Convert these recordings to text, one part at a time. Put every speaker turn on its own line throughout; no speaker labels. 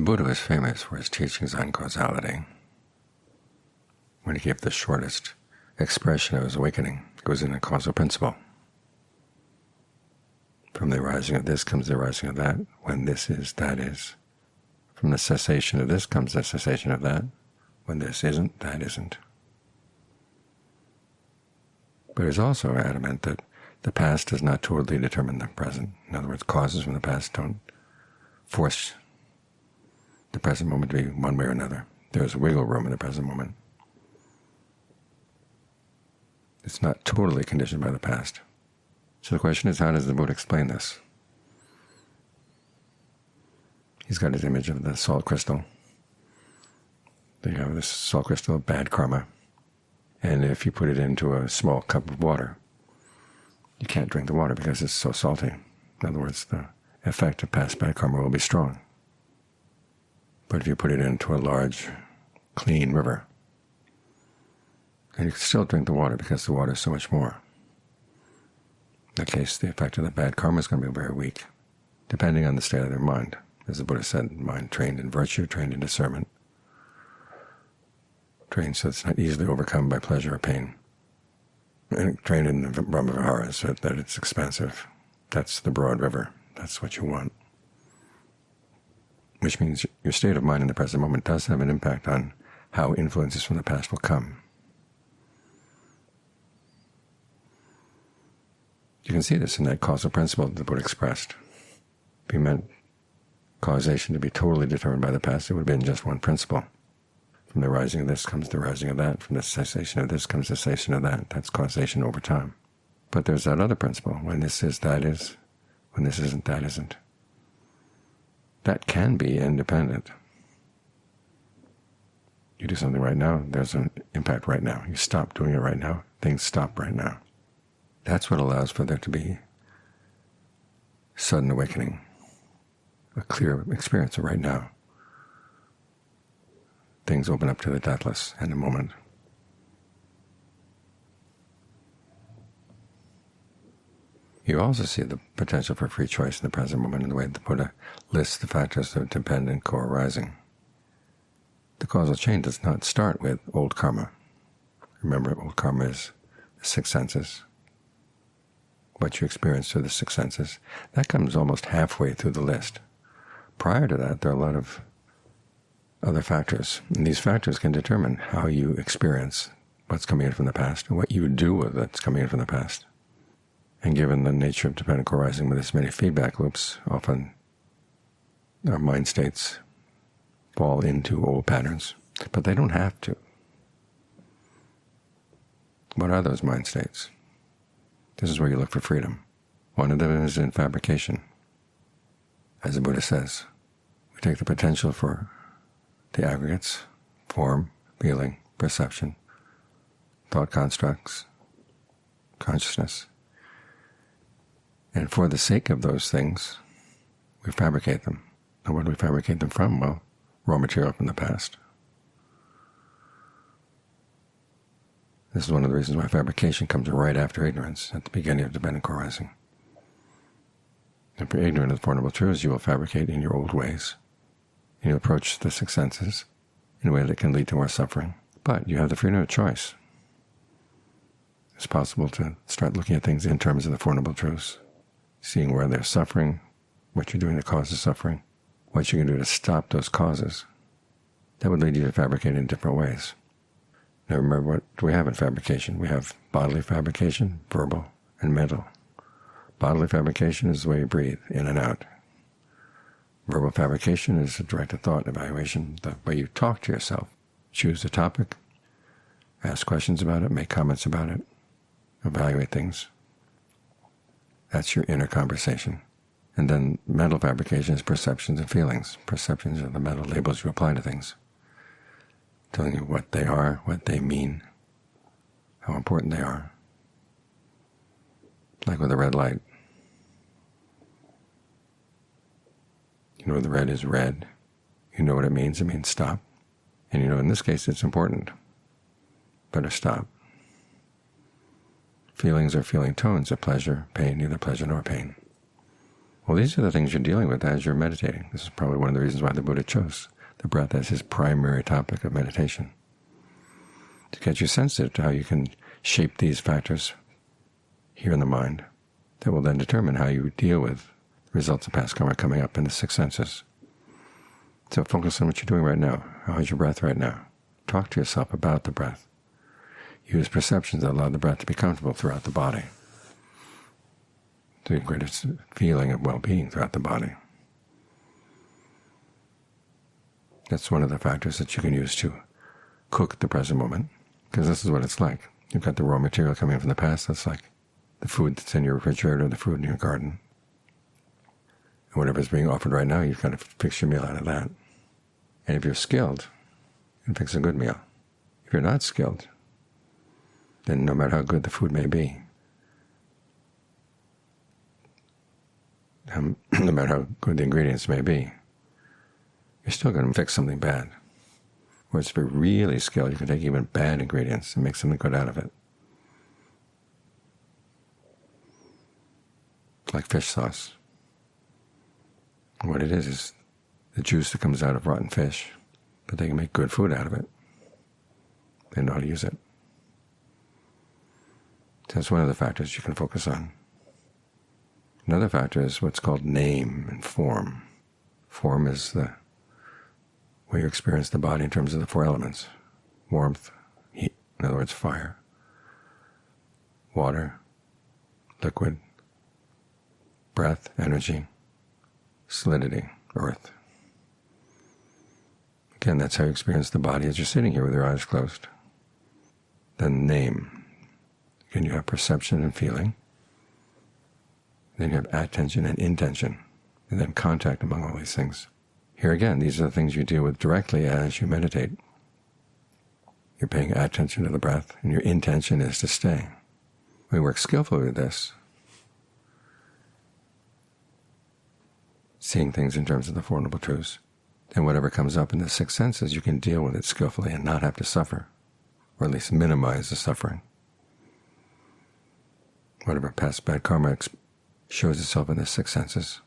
The Buddha was famous for his teachings on causality. When he gave the shortest expression of his awakening, it was in a causal principle. From the arising of this comes the arising of that. When this is, that is. From the cessation of this comes the cessation of that. When this isn't, that isn't. But it's also adamant that the past does not totally determine the present. In other words, causes from the past don't force the present moment to be one way or another. There's wiggle room in the present moment. It's not totally conditioned by the past. So the question is, how does the Buddha explain this? He's got his image of the salt crystal. They have this salt crystal of bad karma, and if you put it into a small cup of water, you can't drink the water because it's so salty. In other words, the effect of past bad karma will be strong. But if you put it into a large, clean river, and you can still drink the water because the water is so much more. In that case, the effect of the bad karma is going to be very weak, depending on the state of their mind. As the Buddha said, mind trained in virtue, trained in discernment, trained so it's not easily overcome by pleasure or pain, and trained in the Brahma-viharas so that it's expansive. That's the broad river. That's what you want. Which means your state of mind in the present moment does have an impact on how influences from the past will come. You can see this in that causal principle that the Buddha expressed. If he meant causation to be totally determined by the past, it would have been just one principle. From the rising of this comes the rising of that. From the cessation of this comes the cessation of that. That's causation over time. But there's that other principle. When this is, that is. When this isn't, that isn't. That can be independent. You do something right now, there's an impact right now. You stop doing it right now, things stop right now. That's what allows for there to be sudden awakening, a clear experience of right now. Things open up to the deathless in a moment. You also see the potential for free choice in the present moment in the way the Buddha lists the factors of dependent co-arising. The causal chain does not start with old karma. Remember, old karma is the six senses. What you experience through the six senses, that comes almost halfway through the list. Prior to that, there are a lot of other factors, and these factors can determine how you experience what's coming in from the past and what you do with what's coming in from the past. And given the nature of dependent co-arising with this many feedback loops, often our mind states fall into old patterns, but they don't have to. What are those mind states? This is where you look for freedom. One of them is in fabrication. As the Buddha says, we take the potential for the aggregates, form, feeling, perception, thought constructs, consciousness, and for the sake of those things, we fabricate them. And where do we fabricate them from? Well, raw material from the past. This is one of the reasons why fabrication comes right after ignorance, at the beginning of dependent co-arising. If you're ignorant of the Four Noble Truths, you will fabricate in your old ways. You approach the six senses in a way that can lead to more suffering. But you have the freedom of choice. It's possible to start looking at things in terms of the Four Noble Truths, seeing where there's suffering, what you're doing that causes suffering, what you can do to stop those causes. That would lead you to fabricate in different ways. Now remember, what do we have in fabrication? We have bodily fabrication, verbal, and mental. Bodily fabrication is the way you breathe, in and out. Verbal fabrication is a directed thought evaluation, the way you talk to yourself. Choose a topic, ask questions about it, make comments about it, evaluate things. That's your inner conversation. And then mental fabrication is perceptions and feelings. Perceptions are the mental labels you apply to things, telling you what they are, what they mean, how important they are. Like with a red light. You know the red is red. You know what it means stop. And you know in this case it's important. Better stop. Feelings are feeling tones of pleasure, pain, neither pleasure nor pain. Well, these are the things you're dealing with as you're meditating. This is probably one of the reasons why the Buddha chose the breath as his primary topic of meditation, to get you sensitive to how you can shape these factors here in the mind that will then determine how you deal with the results of past karma coming up in the six senses. So focus on what you're doing right now. How is your breath right now? Talk to yourself about the breath. Use perceptions that allow the breath to be comfortable throughout the body, to the greatest feeling of well-being throughout the body. That's one of the factors that you can use to cook the present moment, because this is what it's like. You've got the raw material coming in from the past. That's like the food that's in your refrigerator, the food in your garden. And whatever's being offered right now, you've got to fix your meal out of that. And if you're skilled, you can fix a good meal. If you're not skilled, then no matter how good the food may be, no matter how good the ingredients may be, you're still going to fix something bad. Whereas if you're really skilled, you can take even bad ingredients and make something good out of it. Like fish sauce. What it is the juice that comes out of rotten fish, but they can make good food out of it. They know how to use it. So that's one of the factors you can focus on. Another factor is what's called name and form. Form is the way you experience the body in terms of the four elements: warmth, heat, in other words, fire, water, liquid, breath, energy, solidity, earth. Again, that's how you experience the body as you're sitting here with your eyes closed. Then name. Again, you have perception and feeling. Then you have attention and intention, and then contact among all these things. Here again, these are the things you deal with directly as you meditate. You're paying attention to the breath, and your intention is to stay. We work skillfully with this, seeing things in terms of the Four Noble Truths. And whatever comes up in the six senses, you can deal with it skillfully and not have to suffer, or at least minimize the suffering. Whatever past bad karma shows itself in the six senses,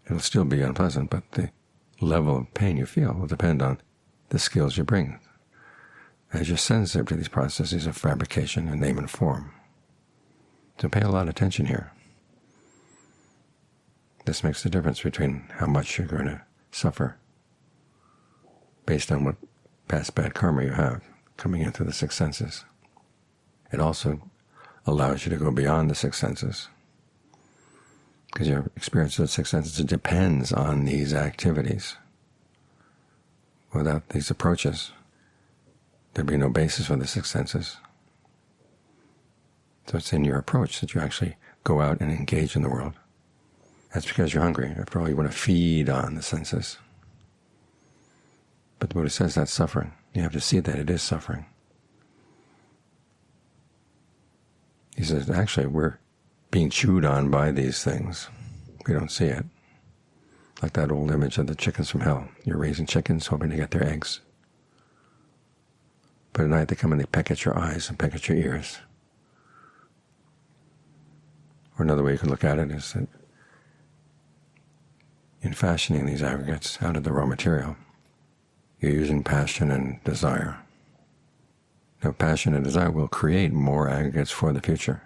it'll still be unpleasant, but the level of pain you feel will depend on the skills you bring as you're sensitive to these processes of fabrication and name and form. So pay a lot of attention here. This makes the difference between how much you're going to suffer based on what past bad karma you have coming into the six senses. It also allows you to go beyond the six senses, because your experience of the six senses depends on these activities. Without these approaches, there'd be no basis for the six senses. So it's in your approach that you actually go out and engage in the world. That's because you're hungry. After all, you want to feed on the senses. But the Buddha says that's suffering. You have to see that it is suffering. He says, actually, we're being chewed on by these things. We don't see it. Like that old image of the chickens from hell. You're raising chickens, hoping to get their eggs. But at night they come and they peck at your eyes and peck at your ears. Or another way you could look at it is that in fashioning these aggregates out of the raw material, you're using passion and desire. Now, passion and desire will create more aggregates for the future.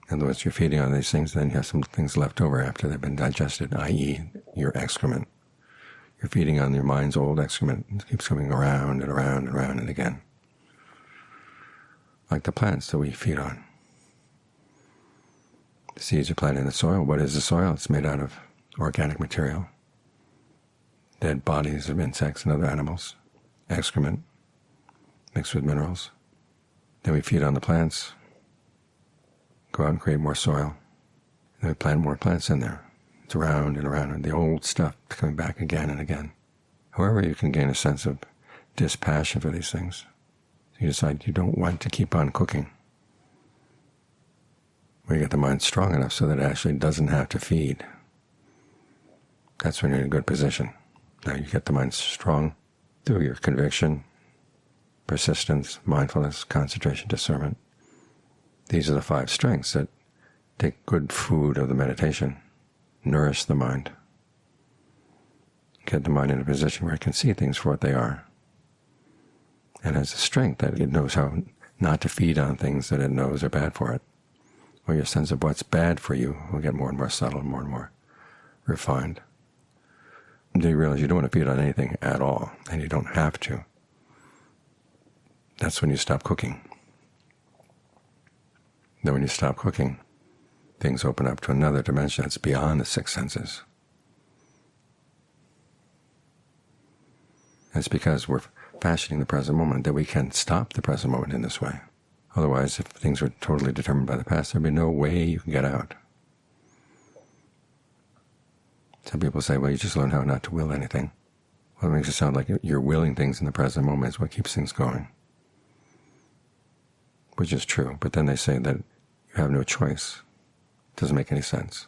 In other words, you're feeding on these things, then you have some things left over after they've been digested, i.e. your excrement. You're feeding on your mind's old excrement. It keeps coming around and around and around and again. Like the plants that we feed on. The seeds are planted in the soil. What is the soil? It's made out of organic material, dead bodies of insects and other animals, excrement mixed with minerals. Then we feed on the plants, go out and create more soil, and then we plant more plants in there. It's around and around, and the old stuff coming back again and again. However, you can gain a sense of dispassion for these things. You decide you don't want to keep on cooking. When you get the mind strong enough so that it actually doesn't have to feed, that's when you're in a good position. Now you get the mind strong through your conviction, persistence, mindfulness, concentration, discernment. These are the five strengths that take good food of the meditation, nourish the mind, get the mind in a position where it can see things for what they are, and has the strength that it knows how not to feed on things that it knows are bad for it. Or your sense of what's bad for you will get more and more subtle, more and more refined. Until you realize you don't want to feed on anything at all, and you don't have to. That's when you stop cooking. Then when you stop cooking, things open up to another dimension that's beyond the six senses. And it's because we're fashioning the present moment that we can stop the present moment in this way. Otherwise, if things were totally determined by the past, there'd be no way you can get out. Some people say, well, you just learn how not to will anything. Well, it makes it sound like you're willing things in the present moment is what keeps things going, which is true. But then they say that you have no choice. It doesn't make any sense.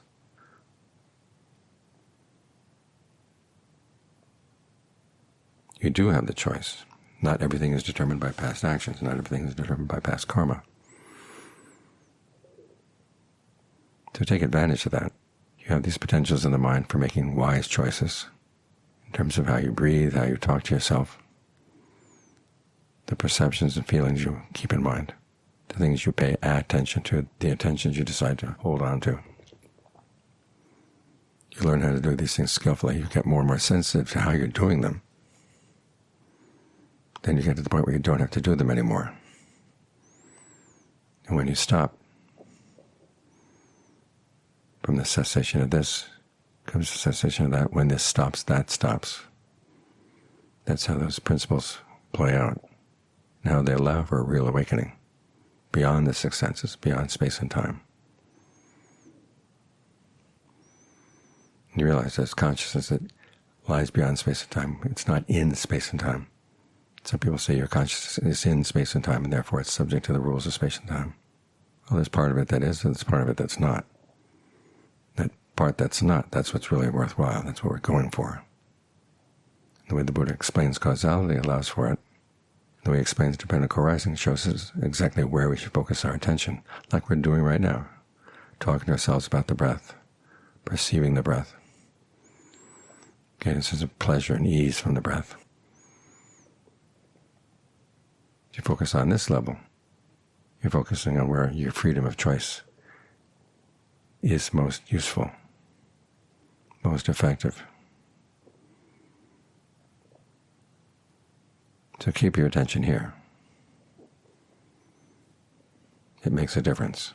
You do have the choice. Not everything is determined by past actions. Not everything is determined by past karma. So take advantage of that. You have these potentials in the mind for making wise choices in terms of how you breathe, how you talk to yourself, the perceptions and feelings you keep in mind, the things you pay attention to, the attentions you decide to hold on to. You learn how to do these things skillfully. You get more and more sensitive to how you're doing them. Then you get to the point where you don't have to do them anymore. And when you stop, from the cessation of this comes the cessation of that. When this stops, that stops. That's how those principles play out, and how they allow for a real awakening, beyond the six senses, beyond space and time. And you realize there's consciousness that lies beyond space and time. It's not in space and time. Some people say your consciousness is in space and time, and therefore it's subject to the rules of space and time. Well, there's part of it that is, and there's part of it that's not. That part that's not, that's what's really worthwhile. That's what we're going for. The way the Buddha explains causality allows for it. The way he explains dependent co-arising shows us exactly where we should focus our attention, like we're doing right now, talking to ourselves about the breath, perceiving the breath, getting a sense of pleasure and ease from the breath. If you focus on this level, you're focusing on where your freedom of choice is most useful, most effective. So keep your attention here. It makes a difference.